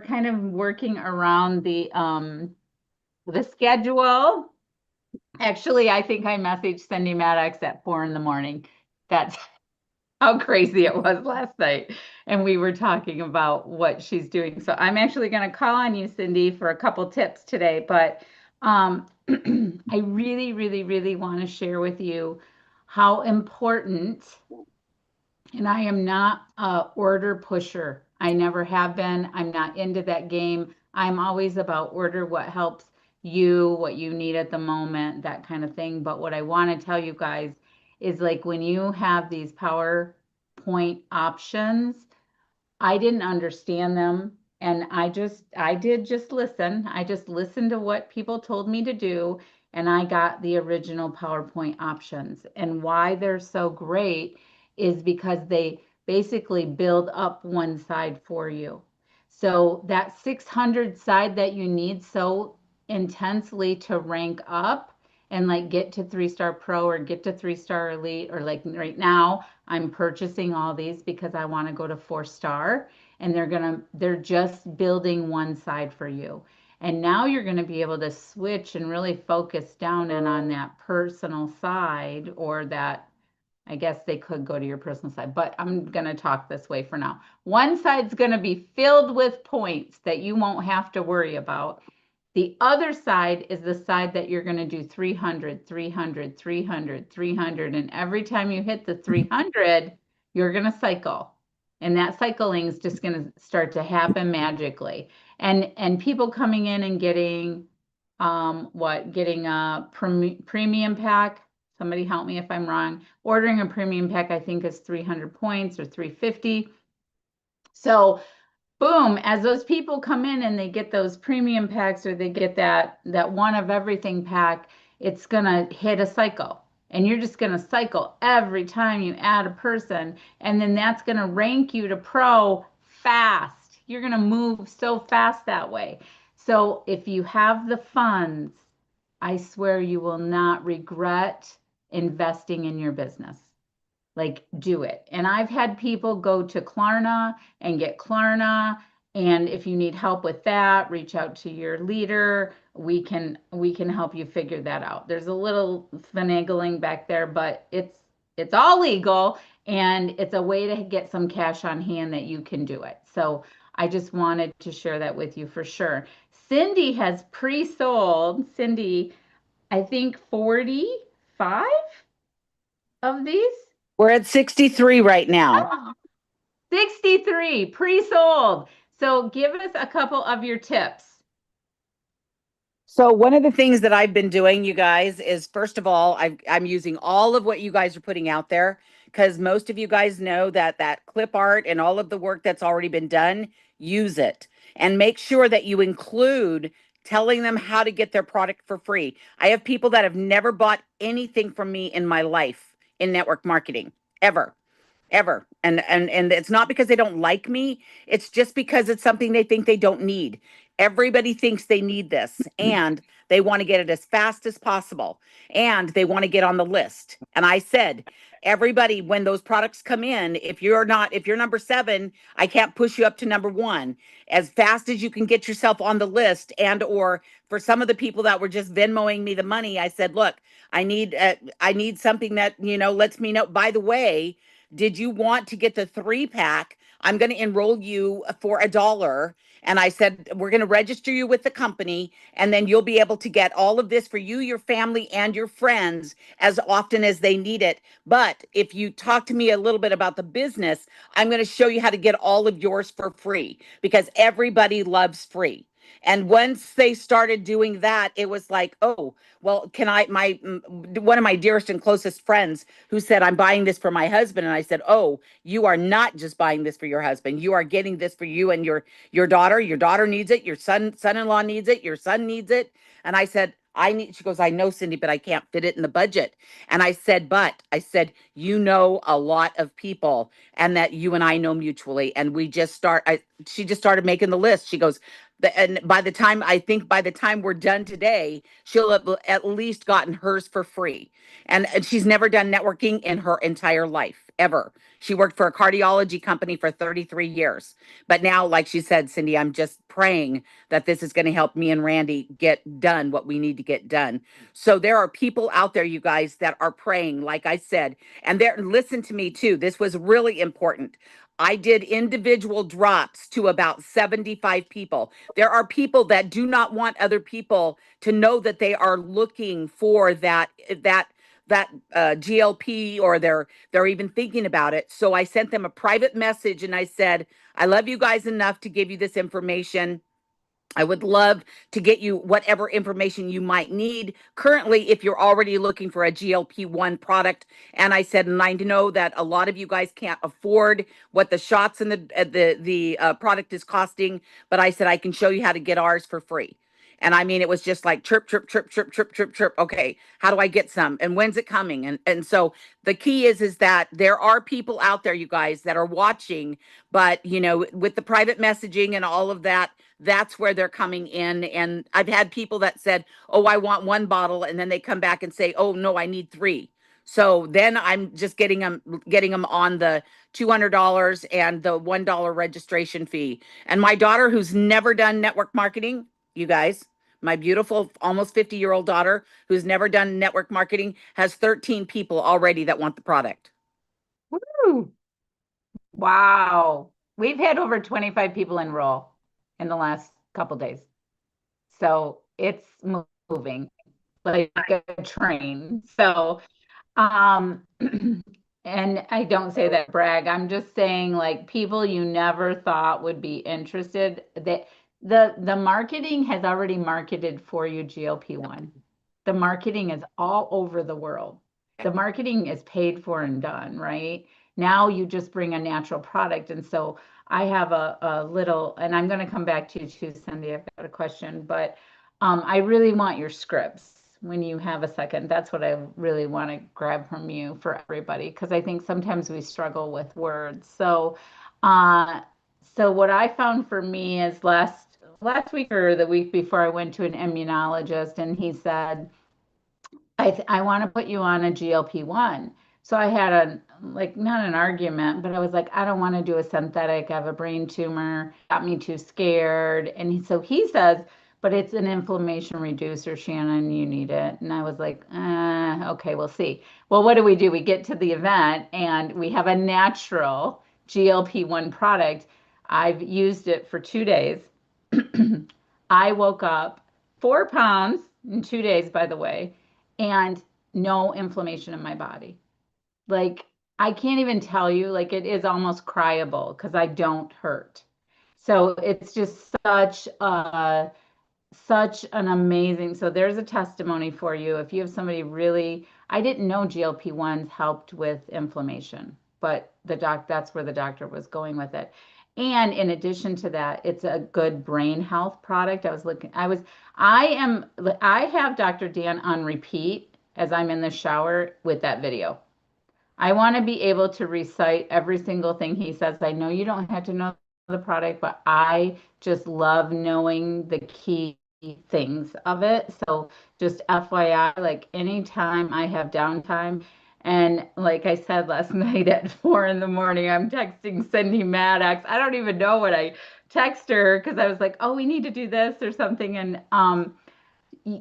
kind of working around the schedule. Actually, I think I messaged Cindy Maddox at 4 in the morning. That's how crazy it was last night. And we were talking about what she's doing. So I'm actually going to call on you, Cindy, for a couple tips today. But I really, really, really want to share with you how important, and I am not a order pusher. I never have been. I'm not into that game. I'm always about order what helps you, what you need at the moment, that kind of thing. But what I want to tell you guys is like when you have these PowerPoint options, I didn't understand them. And I did just listen. I just listened to what people told me to do. And I got the original PowerPoint options. And why they're so great is because they basically build up one side for you. So that 600 side that you need so intensely to rank up and like get to 3-star pro or get to 3-star elite, or like right now I'm purchasing all these because I want to go to 4-star, and they're just building one side for you. And now you're going to be able to switch and really focus down and on that personal side, or that, I guess they could go to your personal side, but I'm going to talk this way for now. One side's going to be filled with points that you won't have to worry about. The other side is the side that you're going to do 300, 300, 300, 300. And every time you hit the 300, you're going to cycle. And that cycling is just going to start to happen magically. And people coming in and getting getting a premium pack. Somebody help me if I'm wrong. Ordering a premium pack, I think, is 300 points or 350. So boom, as those people come in and they get those premium packs, or they get that one of everything pack, it's going to hit a cycle. And you're just going to cycle every time you add a person. And then that's going to rank you to pro fast. You're going to move so fast that way. So if you have the funds, I swear you will not regret investing in your business. Like, do it. And I've had people go to Klarna and get Klarna. And if you need help with that, reach out to your leader. We can help you figure that out. There's a little finagling back there, but it's all legal, and it's a way to get some cash on hand that you can do it. So I just wanted to share that with you for sure. Cindy has pre-sold, Cindy, I think 45 of these. We're at 63 right now. Oh, 63 pre-sold. So give us a couple of your tips. So one of the things that I've been doing, you guys, is first of all, I'm using all of what you guys are putting out there, because most of you guys know that that clip art and all of the work that's already been done, use it and make sure that you include telling them how to get their product for free. I have people that have never bought anything from me in my life in network marketing, ever. Ever. And it's not because they don't like me, it's just because it's something they think they don't need. Everybody thinks they need this, and they want to get it as fast as possible, and they want to get on the list. And I said, everybody, when those products come in, if you're number 7, I can't push you up to number 1. As fast as you can get yourself on the list, and or for some of the people that were just Venmoing me the money, I said, look, I need something that, lets me know, by the way, did you want to get the 3-pack? I'm going to enroll you for $1. And I said, we're going to register you with the company, and then you'll be able to get all of this for you, your family, and your friends as often as they need it. But if you talk to me a little bit about the business, I'm going to show you how to get all of yours for free, because everybody loves free. And once they started doing that, it was like, oh, well, can I, one of my dearest and closest friends who said, I'm buying this for my husband. And I said, oh, you are not just buying this for your husband. You are getting this for you and your daughter. Your daughter needs it. Your son-in-law needs it. Your son needs it. And I said, she goes, I know, Cindy, but I can't fit it in the budget. And I said, you know, a lot of people, and that you and I know mutually. And she just started making the list. She goes, And I think by the time we're done today, she'll have at least gotten hers for free. And she's never done networking in her entire life, ever. She worked for a cardiology company for 33 years. But now, like she said, Cindy, I'm just praying that this is going to help me and Randy get done what we need to get done. So there are people out there, you guys, that are praying, like I said, and they're, listen to me too. This was really important. I did individual drops to about 75 people. There are people that do not want other people to know that they are looking for that GLP, or they're even thinking about it. So I sent them a private message and I said, I love you guys enough to give you this information. I would love to get you whatever information you might need currently if you're already looking for a GLP-1 product. And I said, and I know that a lot of you guys can't afford what the shots and the product is costing, but I said I can show you how to get ours for free. And I mean, it was just like chirp, chirp, chirp, chirp, chirp, chirp, chirp. Okay, how do I get some? And when's it coming? And so the key is that there are people out there, you guys, that are watching, but you know, with the private messaging and all of that, that's where they're coming in. And I've had people that said, oh, I want one bottle, and then they come back and say, oh no, I need three. So then I'm just getting them on the $200 and the $1 registration fee. And my daughter, who's never done network marketing, you guys, my beautiful almost 50-year-old daughter who's never done network marketing, has 13 people already that want the product. Woo. Wow. We've had over 25 people enroll in the last couple days. So it's moving like a train. So, um, and I don't say that brag. I'm just saying like people you never thought would be interested. That the marketing has already marketed for you GLP-1. The marketing is all over the world. The marketing is paid for and done, right? Now you just bring a natural product. And so I have a little, and I'm going to come back to you too, Cindy. I've got a question, but I really want your scripts when you have a second. That's what I really want to grab from you for everybody, because I think sometimes we struggle with words. Uh, so what I found for me is last week or the week before, I went to an immunologist and he said, I want to put you on a GLP-1. So I had like not an argument, but I was like, I don't want to do a synthetic. I have a brain tumor, got me too scared. And so he says, but it's an inflammation reducer, Shannon, you need it. And I was like, okay, we'll see. Well, what do? We get to the event and we have a natural GLP-1 product. I've used it for 2 days. I woke up 4 pounds in 2 days, by the way, and no inflammation in my body. Like, I can't even tell you, like, it is almost cryable because I don't hurt. So it's just such an amazing, so there's a testimony for you. If you have somebody really, I didn't know GLP-1s helped with inflammation, but that's where the doctor was going with it. And in addition to that, it's a good brain health product. I have Dr. Dan on repeat as I'm in the shower with that video. I want to be able to recite every single thing he says. I know you don't have to know the product, but I just love knowing the key things of it. So just FYI, like anytime I have downtime, and like I said last night at 4 in the morning, I'm texting Cindy Maddox. I don't even know what I text her because I was like, oh, we need to do this or something. And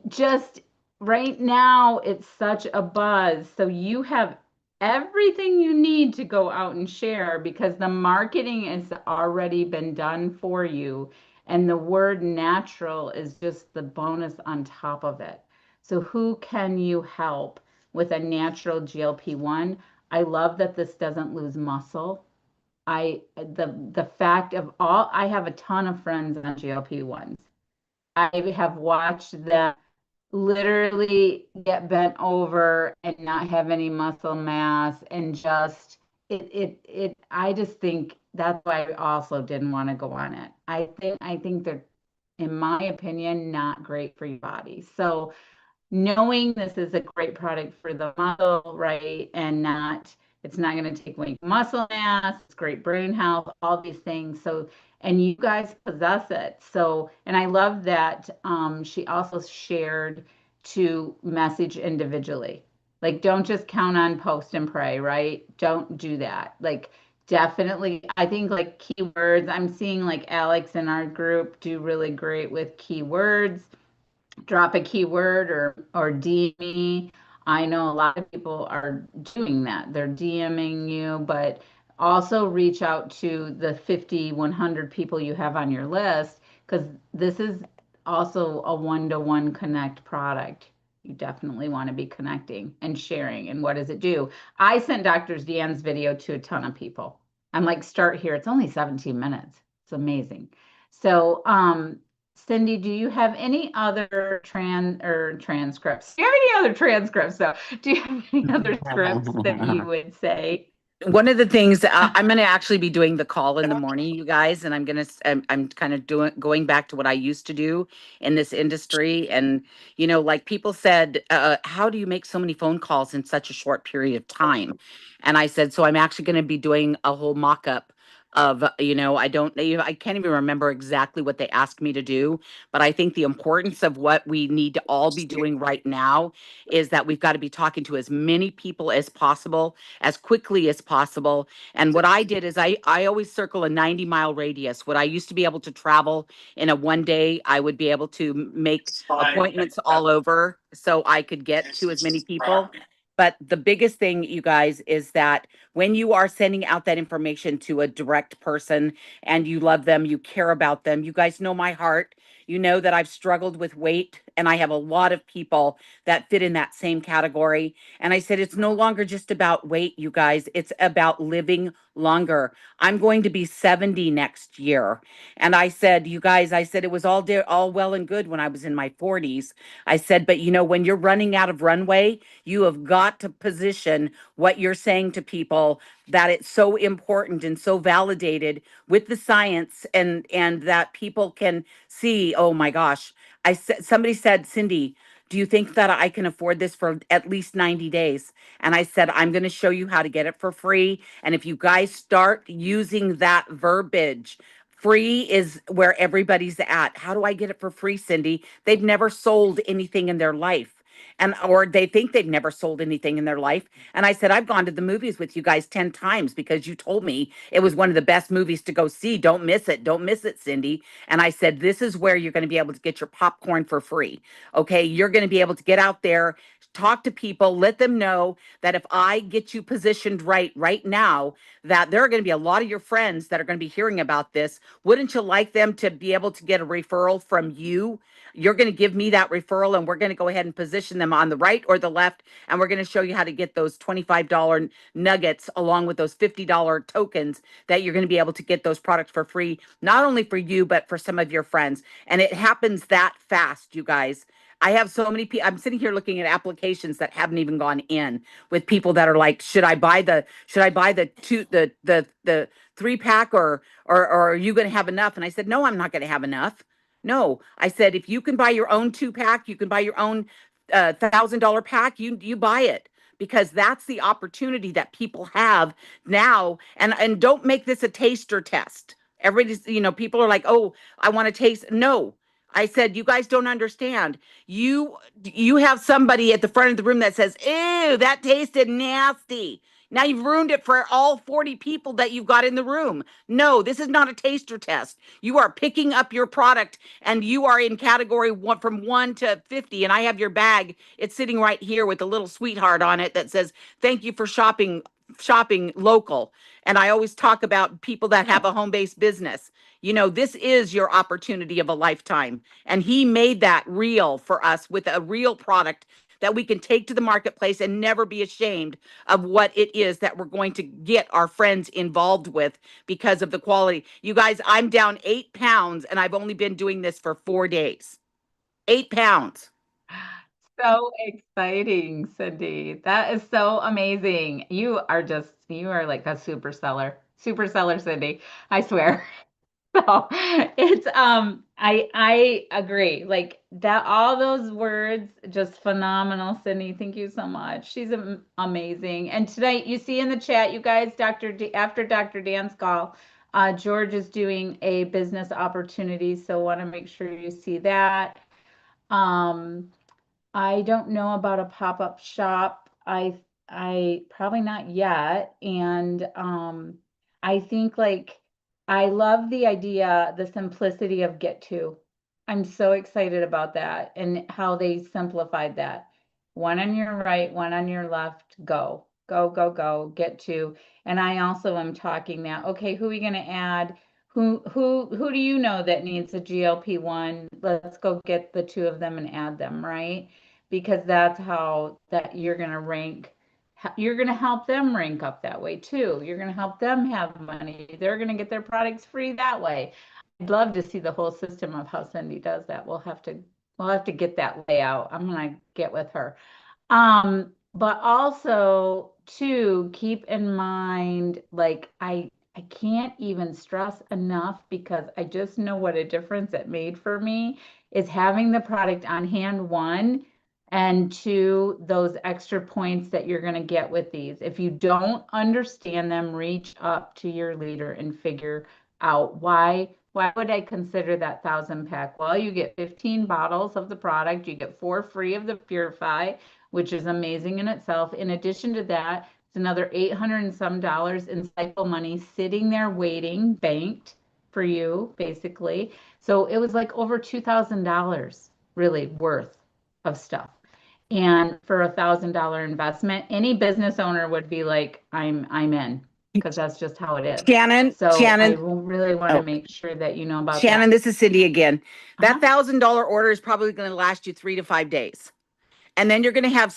just right now it's such a buzz, so you have everything you need to go out and share because the marketing has already been done for you, and the word natural is just the bonus on top of it. So who can you help with a natural GLP-1? I love that this doesn't lose muscle. The fact of all, I have a ton of friends on GLP-1s. I have watched them literally get bent over and not have any muscle mass, and just I just think that's why I also didn't want to go on it. I think they're, in my opinion, not great for your body. So knowing this is a great product for the muscle, right, and not It's not going to take away muscle mass. It's great brain health, all these things. So, and you guys possess it. So, and I love that she also shared to message individually. Like, don't just count on post and pray, right? Don't do that. Like, definitely, I think like keywords, I'm seeing like Alex in our group do really great with keywords. Drop a keyword or DM me. I know a lot of people are doing that. They're DMing you, but also reach out to the 50, 100 people you have on your list because this is also a one-to-one connect product. You definitely want to be connecting and sharing. And what does it do? I sent Dr. Dan's video to a ton of people. I'm like, start here. It's only 17 minutes. It's amazing. So, Cindy, do you have any other transcripts? Do you have any other transcripts though? Do you have any other scripts that you would say? One of the things I'm going to actually be doing the call in the morning, you guys, and I'm kind of going back to what I used to do in this industry. And, like people said, how do you make so many phone calls in such a short period of time? And I said, so I'm actually going to be doing a whole mock-up of, I can't even remember exactly what they asked me to do, but I think the importance of what we need to all be doing right now is that we've got to be talking to as many people as possible as quickly as possible. And what I did is I always circle a 90-mile radius. What I used to be able to travel in a one day, I would be able to make appointments all over so I could get to as many people. But the biggest thing, you guys, is that when you are sending out that information to a direct person and you love them, you care about them, you guys know my heart. You know that I've struggled with weight, and I have a lot of people that fit in that same category. And I said, it's no longer just about weight, you guys. It's about living longer. I'm going to be 70 next year. And I said, you guys, I said, it was all well and good when I was in my 40s. I said, but when you're running out of runway, you have got to position what you're saying to people, that it's so important and so validated with the science, and that people can see, oh my gosh. I said, somebody said, Cindy, do you think that I can afford this for at least 90 days? And I said, I'm going to show you how to get it for free. And if you guys start using that verbiage, free is where everybody's at. How do I get it for free, Cindy? They've never sold anything in their life. And or they think they've never sold anything in their life. And I said, I've gone to the movies with you guys 10 times because you told me it was one of the best movies to go see. Don't miss it. Don't miss it, Cindy. And I said, this is where you're going to be able to get your popcorn for free. Okay, you're going to be able to get out there, talk to people, let them know that if I get you positioned right now, that there are going to be a lot of your friends that are going to be hearing about this. Wouldn't you like them to be able to get a referral from you? You're going to give me that referral, and we're going to go ahead and position them on the right or the left, and we're going to show you how to get those $25 nuggets along with those $50 tokens, that you're going to be able to get those products for free, not only for you, but for some of your friends. And it happens that fast, you guys. I have so many people. I'm sitting here looking at applications that haven't even gone in, with people that are like, should I buy the the 3-pack, or are you going to have enough? And I said, no, I'm not going to have enough. No, I said, if you can buy your own 2-pack, you can buy your own $1,000 pack, you buy it, because that's the opportunity that people have now. And don't make this a taster test. Everybody's, people are like, oh, I want to taste. No, I said, you guys don't understand. You have somebody at the front of the room that says, ew, that tasted nasty. Now you've ruined it for all 40 people that you've got in the room. No, this is not a taster test. You are picking up your product, and you are in category one, from 1 to 50. And I have your bag. It's sitting right here with a little sweetheart on it that says, thank you for shopping local. And I always talk about people that have a home-based business. This is your opportunity of a lifetime. And he made that real for us with a real product that we can take to the marketplace and never be ashamed of what it is that we're going to get our friends involved with because of the quality. You guys, I'm down 8 pounds, and I've only been doing this for 4 days. 8 pounds. So exciting, Cindy. That is so amazing. You are like a super seller, Cindy. I swear. So it's I agree. Like that all those words just phenomenal, Sydney. Thank you so much. She's amazing. And tonight you see in the chat, you guys, after Dr. Dan's call, George is doing a business opportunity. So want to make sure you see that. Um I don't know about a pop-up shop. I probably not yet. And I think like I love the idea, the simplicity of get to. I'm so excited about that and how they simplified that. One on your right, one on your left, go. Go, go, go, get to. And I also am talking now, okay, who are we going to add? Who do you know that needs a GLP-1? Let's go get the two of them and add them, right? Because that's how that you're going to rank. You're going to help them rank up that way too. You're going to help them have money. They're going to get their products free that way. I'd love to see the whole system of how Cindy does that. We'll have to get that layout. I'm going to get with her. But also to keep in mind, like I can't even stress enough because I just know what a difference it made for me is having the product on hand, one, and two, those extra points that you're going to get with these. If you don't understand them, reach up to your leader and figure out why would I consider that 1,000 pack? Well, you get 15 bottles of the product, you get 4 free of the Purify, which is amazing in itself. In addition to that, it's another 800 and some dollars in cycle money sitting there waiting, banked for you, basically. So it was like over $2,000 really worth of stuff. And for $1,000 investment, any business owner would be like, I'm in, because that's just how it is. Shannon, So I Shannon, really want to oh, make sure that you know about Shannon, that. this is Cindy again. That Uh-huh. $1,000 order is probably going to last you 3 to 5 days. And then you're going to have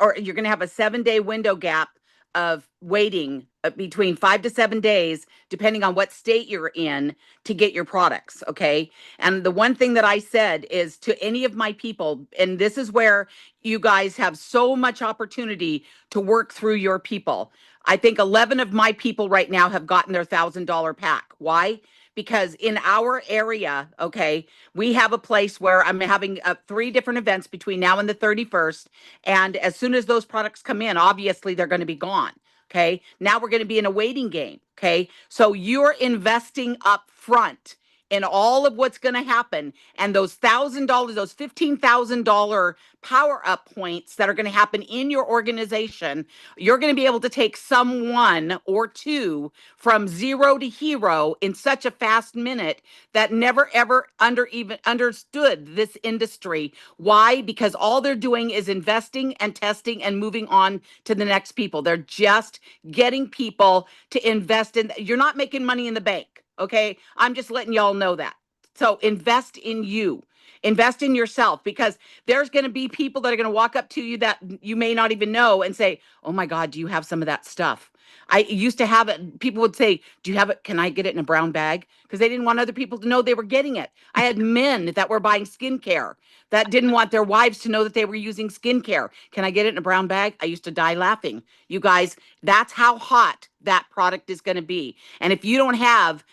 or you're going to have a 7-day window gap of waiting between 5 to 7 days, depending on what state you're in, to get your products. Okay. And the one thing that I said is to any of my people, and this is where you guys have so much opportunity to work through your people. I think 11 of my people right now have gotten their $1,000 pack. Why? Because in our area, okay, we have a place where I'm having 3 different events between now and the 31st. And as soon as those products come in, obviously they're going to be gone. Okay. Now we're going to be in a waiting game. Okay. So you're investing up front in all of what's going to happen. And those $1,000, those $15,000 power up points that are going to happen in your organization, you're going to be able to take someone or two from zero to hero in such a fast minute that never ever even understood this industry. Why? Because all they're doing is investing and testing and moving on to the next people. They're just getting people to invest in. You're not making money in the bank. Okay. I'm just letting y'all know that. So invest in you. Invest in yourself, because there's going to be people that are going to walk up to you that you may not even know and say, "Oh my God, do you have some of that stuff?" I used to have it. People would say, "Do you have it? Can I get it in a brown bag?" Because they didn't want other people to know they were getting it. I had men that were buying skincare that didn't want their wives to know that they were using skincare. "Can I get it in a brown bag?" I used to die laughing. You guys, that's how hot that product is going to be. And if you have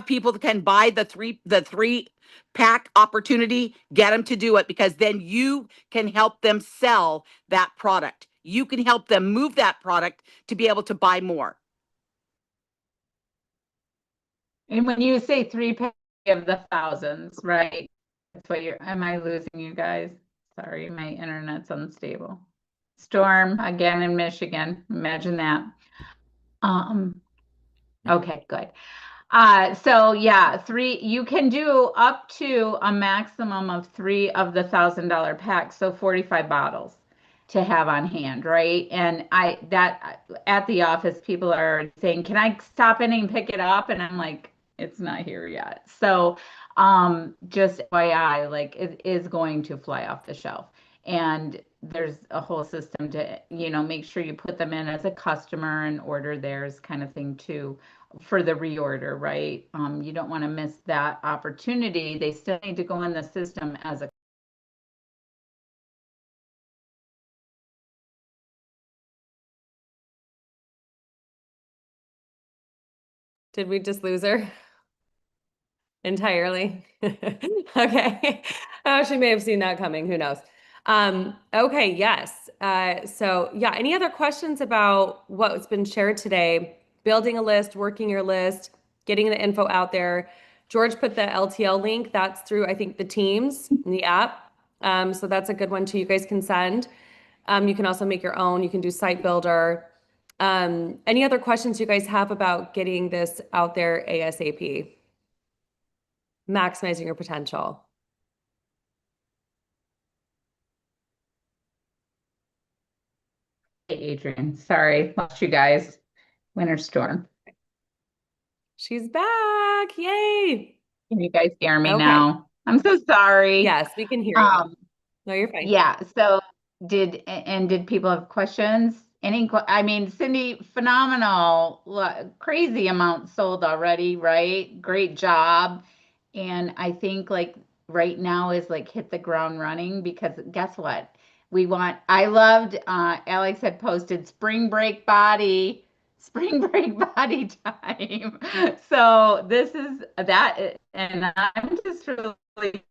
people that can buy the three pack opportunity, get them to do it, because then you can help them sell that product. You can help them move that product to be able to buy more. And when you say 3 pack of the thousands, right? That's what am I losing you guys? Sorry, my internet's unstable. Storm again in Michigan. Imagine that. Um, okay, good. So yeah, you can do up to a maximum of 3 of the $1,000 packs, so 45 bottles to have on hand, right? And at the office, people are saying, "Can I stop in and pick it up?" And I'm like, "It's not here yet." So, just FYI, like it is going to fly off the shelf. And there's a whole system to, make sure you put them in as a customer and order theirs kind of thing too for the reorder, right? You don't want to miss that opportunity. They still need to go in the system as a. Did we just lose her? entirely. Okay. Oh, she may have seen that coming. Who knows? Okay, yes. So yeah, any other questions about what's been shared today? Building a list, working your list, getting the info out there. George put the LTL link. That's through, I think, the Teams in the app. So that's a good one too. You guys can send. You can also make your own. You can do site builder. Any other questions you guys have about getting this out there ASAP? Maximizing your potential. Hey, Adrian, sorry, lost you guys. Winter storm. She's back. Yay. Can you guys hear me Okay. now? I'm so sorry. Yes, we can hear you. Um, No, you're fine. yeah, so did people have questions? I mean, Cindy, phenomenal, crazy amount sold already, right? Great job. And I think like right now is like hit the ground running because guess what? I loved, Alex had posted spring break body time. So this is that, and I'm just really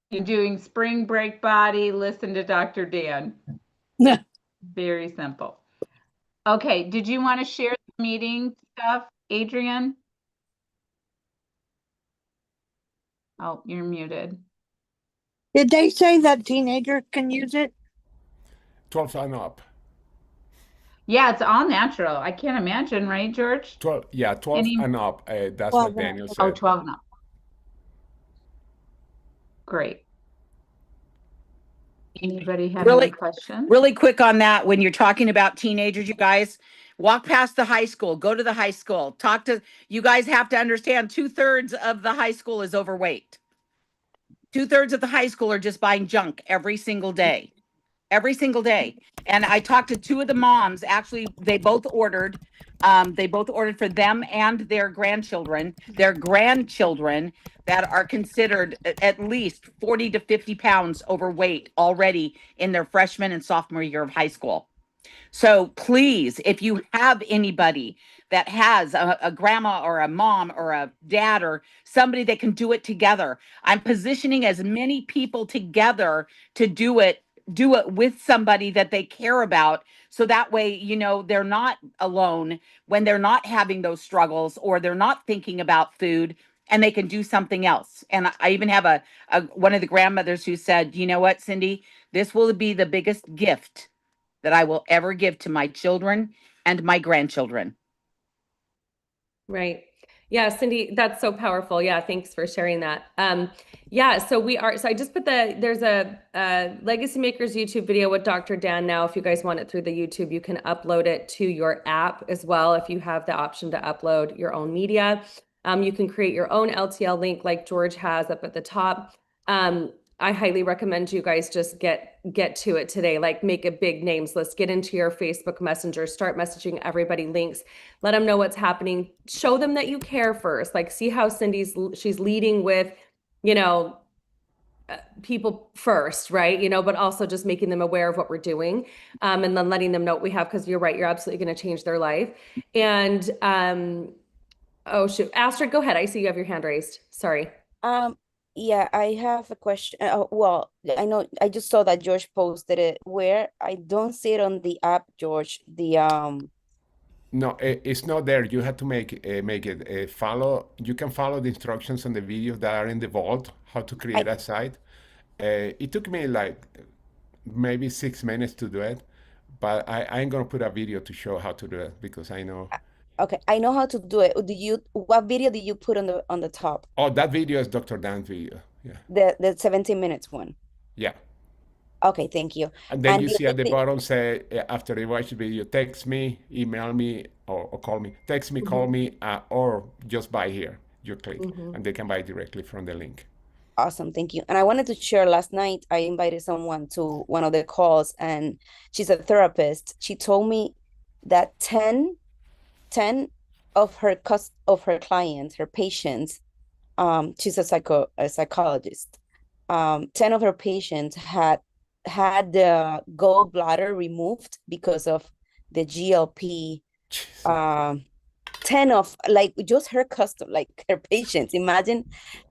you're doing spring break body, listen to Dr. Dan. Very simple. Okay, did you want to share the meeting stuff, Adrian? Oh, you're muted. Did they say that teenager can use it? 12 and up. Yeah, it's all natural. I can't imagine, right, George? 12, yeah, 12 Any, and up. That's Well, what Daniel oh, said. 12 and up. Great. Anybody have any questions? Really quick on that. When you're talking about teenagers, you guys walk past the high school, go to the high school, you guys have to understand 2/3 of the high school is overweight. 2/3 of the high school are just buying junk every single day. Every single day. And I talked to two of the moms. Actually, they both ordered. They both ordered for them and their grandchildren that are considered at least 40 to 50 pounds overweight already in their freshman and sophomore year of high school. So please, if you have anybody that has a grandma or a mom or a dad or somebody that can do it together, I'm positioning as many people together to do it with somebody that they care about. So that way, they're not alone when they're not having those struggles or they're not thinking about food and they can do something else. And I even have one of the grandmothers who said, you know what, Cindy, this will be the biggest gift that I will ever give to my children and my grandchildren. Right. Yeah, Cindy, that's so powerful. Yeah, thanks for sharing that. Yeah, so I just put there's a Legacy Makers YouTube video with Dr. Dan now. If you guys want it through the YouTube, you can upload it to your app as well. If you have the option to upload your own media, you can create your own LTL link like George has up at the top. I highly recommend you guys just get to it today. Like make a big names list, get into your Facebook Messenger, start messaging everybody links, let them know what's happening. Show them that you care first. Like see how she's leading with, people first, right? But also just making them aware of what we're doing, and then letting them know what we have, because you're right, you're absolutely going to change their life. And oh shoot, Astrid, go ahead. I see you have your hand raised. Sorry. Yeah, I have a question. Well, I know I just saw that George posted it. Where I don't see it on the app, George. No, it's not there. You have to make it follow. You can follow the instructions on the videos that are in the vault, how to create a site. It took me like maybe 6 minutes to do it, but I'm gonna put a video to show how to do it because I know. Okay, I know how to do it. What video did you put on the top? Oh, that video is Dr. Dan's video. Yeah. The 17 minutes one. Yeah. Okay, thank you. And then you the see other at the thing- bottom say, after you watch the video, text me, email me, or call me. Text me, call me, or just buy here. You click, and they can buy directly from the link. Awesome, thank you. And I wanted to share, last night, I invited someone to one of the calls, and she's a therapist. She told me that 10 of her clients, her patients, she's a psychologist. 10 of her patients had the gallbladder removed because of the GLP 10 of like just her custom, like her patients. Imagine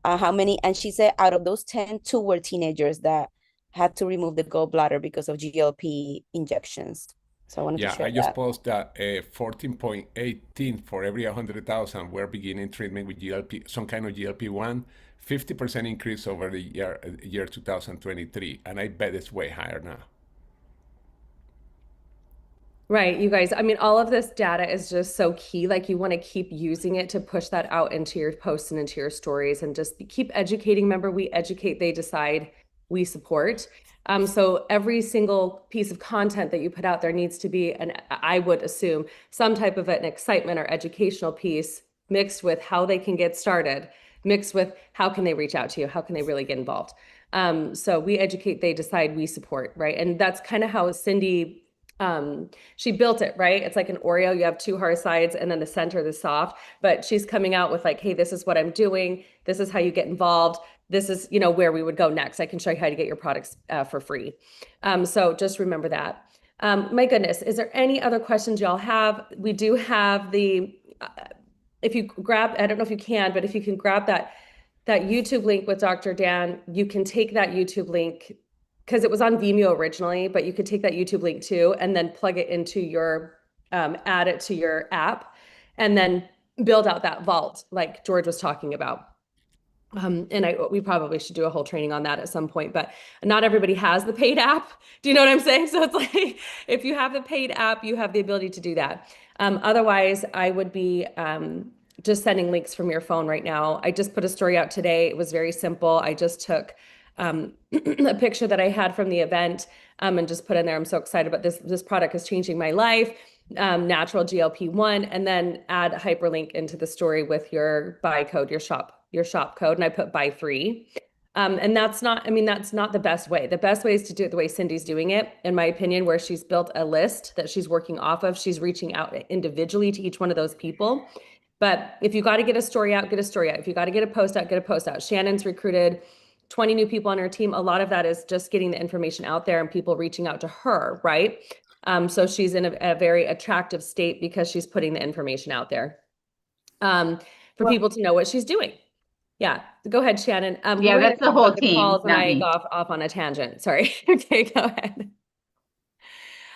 how many. And she said out of those 10, 2 were teenagers that had to remove the gallbladder because of GLP injections. So I wanted to Yeah, share I just that. posted that 14.18 for every 100,000 were beginning treatment with GLP, some kind of GLP-1, 50% increase over the year 2023, and I bet it's way higher now. Right, you guys. I mean, all of this data is just so key. Like, you want to keep using it to push that out into your posts and into your stories, and just keep educating. Remember, we educate, they decide, we support. So every single piece of content that you put out there needs to be, and I would assume, some type of an excitement or educational piece mixed with how they can get started, mixed with how can they reach out to you, how can they really get involved. So we educate, they decide, we support, right? And that's kind of how Cindy, she built it, right? It's like an Oreo. You have 2 hard sides and then the center, the soft, but she's coming out with like, hey, this is what I'm doing. This is how you get involved. This is, you know, where we would go next. I can show you how to get your products for free. So just remember that. My goodness, is there any other questions y'all have? We do have the, if you grab, I don't know if you can, but if you can grab that YouTube link with Dr. Dan, you can take that YouTube link, because it was on Vimeo originally, but you could take that YouTube link too, and then plug it into your, add it to your app, and then build out that vault like George was talking about. And we probably should do a whole training on that at some point, but not everybody has the paid app. Do you know what I'm saying? So it's like, if you have the paid app, you have the ability to do that. Otherwise, I would be just sending links from your phone right now. I just put a story out today. It was very simple. I just took a picture that I had from the event and just put in there. I'm so excited about this. This product is changing my life. Natural GLP-1, and then add a hyperlink into the story with your buy code, your shop code. And I put buy 3. And that's not, I mean, that's not the best way. The best way is to do it the way Cindy's doing it, in my opinion, where she's built a list that she's working off of. She's reaching out individually to each one of those people. But if you got to get a story out, get a story out. If you got to get a post out, get a post out. Shannon's recruited 20 new people on her team. A lot of that is just getting the information out there and people reaching out to her, right? So she's in a very attractive state because she's putting the information out there for people to know what she's doing. Yeah, go ahead, Shannon. Yeah, that's the whole team, Calls and not I me. go off on a tangent. Sorry. Okay, go ahead.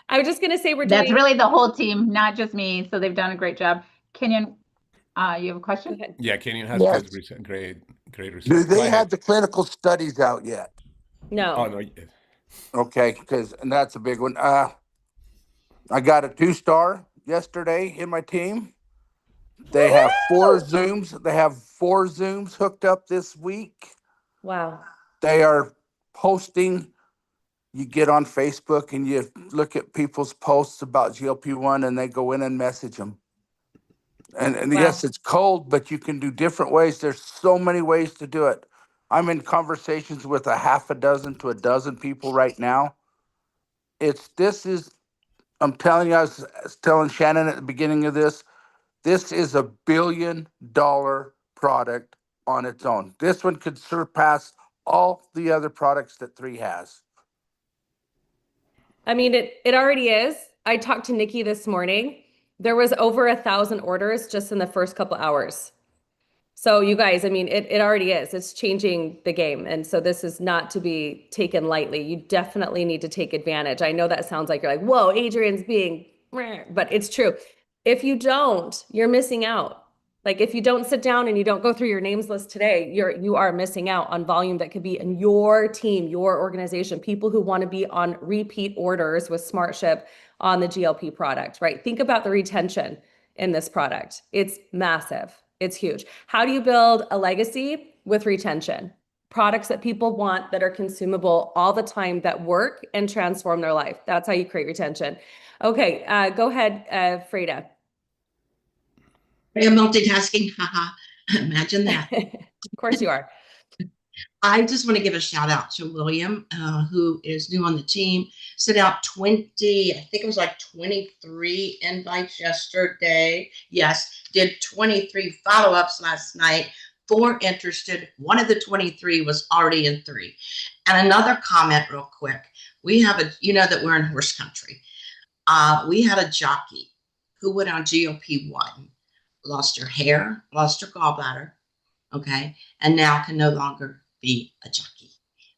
I was just going to say That's doing. really the whole team, not just me. So they've done a great job. Kenyon, you have a question? Go ahead. Yeah, Kenyon has Yes. great results. Do Go they ahead. have the clinical studies out yet? No. Oh, no. Okay, and that's a big one. I got a 2-star yesterday in my team. They have 4 Zooms. They have 4 Zooms hooked up this week. Wow. They are posting. You get on Facebook and you look at people's posts about GLP-1 and they go in and message them. And Wow. yes, it's cold, but you can do different ways. There's so many ways to do it. I'm in conversations with a half a dozen to a dozen people right now. I'm telling you, I was telling Shannon at the beginning of this is $1 billion product on its own. This one could surpass all the other products that 3 has. I mean, it already is. I talked to Nikki this morning. There was over 1,000 orders just in the first couple hours. So you guys, I mean, it already is. It's changing the game. And so this is not to be taken lightly. You definitely need to take advantage. I know that sounds like you're like, whoa, Adrian's being, but it's true. If you don't, you're missing out. Like, if you don't sit down and you don't go through your names list today, you are missing out on volume that could be in your team, your organization, people who want to be on repeat orders with SmartShip on the GLP product, right? Think about the retention in this product. It's massive. It's huge. How do you build a legacy with retention? Products that people want, that are consumable all the time, that work and transform their life. That's how you create retention. Okay, go ahead, Freda. I am multitasking. Haha. Imagine that. Of course you are. I just want to give a shout out to William, who is new on the team. Sent out 20, I think it was like 23 invites yesterday. Yes, did 23 follow-ups last night. 4 interested. One of the 23 was already in 3. And another comment real quick. We have you know that we're in horse country. We had a jockey who went on GLP-1. lost her hair, lost her gallbladder, okay, and now can no longer be a jockey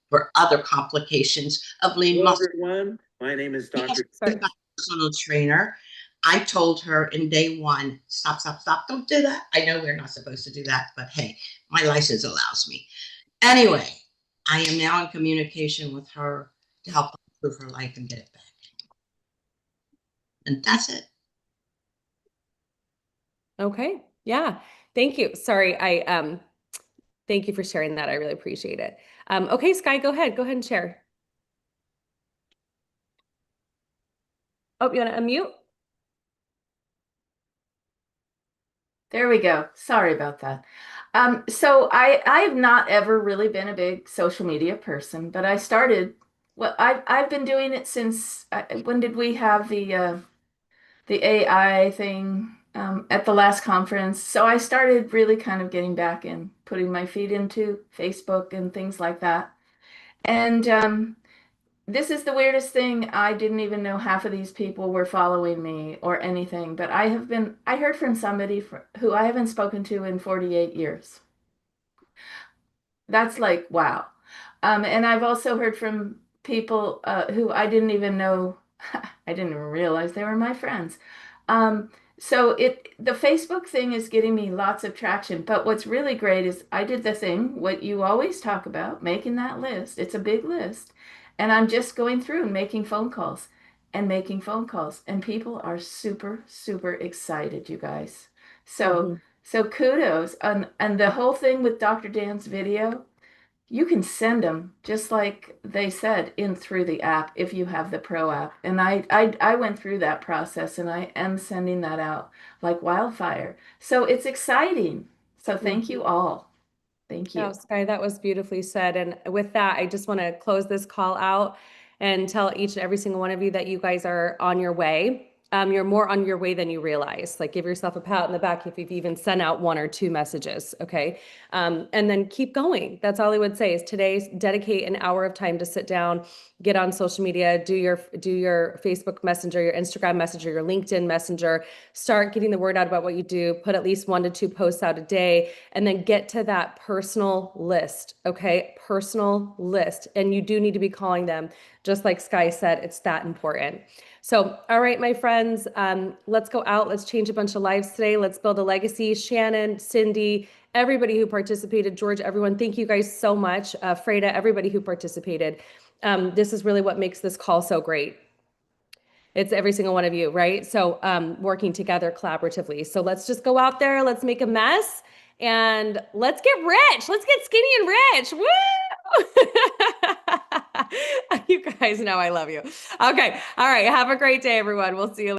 for other complications of lean Hello, muscle. everyone. My name is Yes, Dr. she's got a personal trainer. I told her in day one, stop, stop, stop, don't do that. I know we're not supposed to do that, but hey, my license allows me. Anyway, I am now in communication with her to help improve her life and get it back. And that's it. Okay. Yeah. Thank you. Sorry. Thank you for sharing that. I really appreciate it. Okay, Sky, go ahead. Go ahead and share. Oh, you want to unmute? There we go. Sorry about that. So I have not ever really been a big social media person, but I started, well, I've been doing it since, when did we have the AI thing at the last conference? So I started really kind of getting back in, putting my feet into Facebook and things like that. And this is the weirdest thing. I didn't even know half of these people were following me or anything, but I heard from somebody who I haven't spoken to in 48 years. That's like, wow. And I've also heard from people who I didn't even know, I didn't even realize they were my friends. Um, so the Facebook thing is getting me lots of traction. But what's really great is I did the thing, what you always talk about, making that list. It's a big list. And I'm just going through and making phone calls and making phone calls. And people are super, super excited, you guys. So so kudos. And the whole thing with Dr. Dan's video, you can send them just like they said in through the app if you have the Pro app. And I went through that process and I am sending that out like wildfire. So it's exciting. So thank you all. Thank Oh, you. Sky, that was beautifully said. And with that, I just want to close this call out and tell each and every single one of you that you guys are on your way. You're more on your way than you realize. Like, give yourself a pat on the back if you've even sent out 1 or 2 messages. Okay. And then keep going. That's all I would say is today, dedicate an hour of time to sit down, get on social media, do your Facebook Messenger, your Instagram Messenger, your LinkedIn Messenger, start getting the word out about what you do, put at least 1 to 2 posts out a day, and then get to that personal list. Okay. Personal list. And you do need to be calling them. Just like Sky said, it's that important. So, all right, my friends, let's go out. Let's change a bunch of lives today. Let's build a legacy. Shannon, Cindy, everybody who participated, George, everyone, thank you guys so much. Freda, everybody who participated. This is really what makes this call so great. It's every single one of you, right? So working together collaboratively. So let's just go out there. Let's make a mess and let's get rich. Let's get skinny and rich. Woo! You guys know I love you. Okay. All right. Have a great day, everyone. We'll see you later.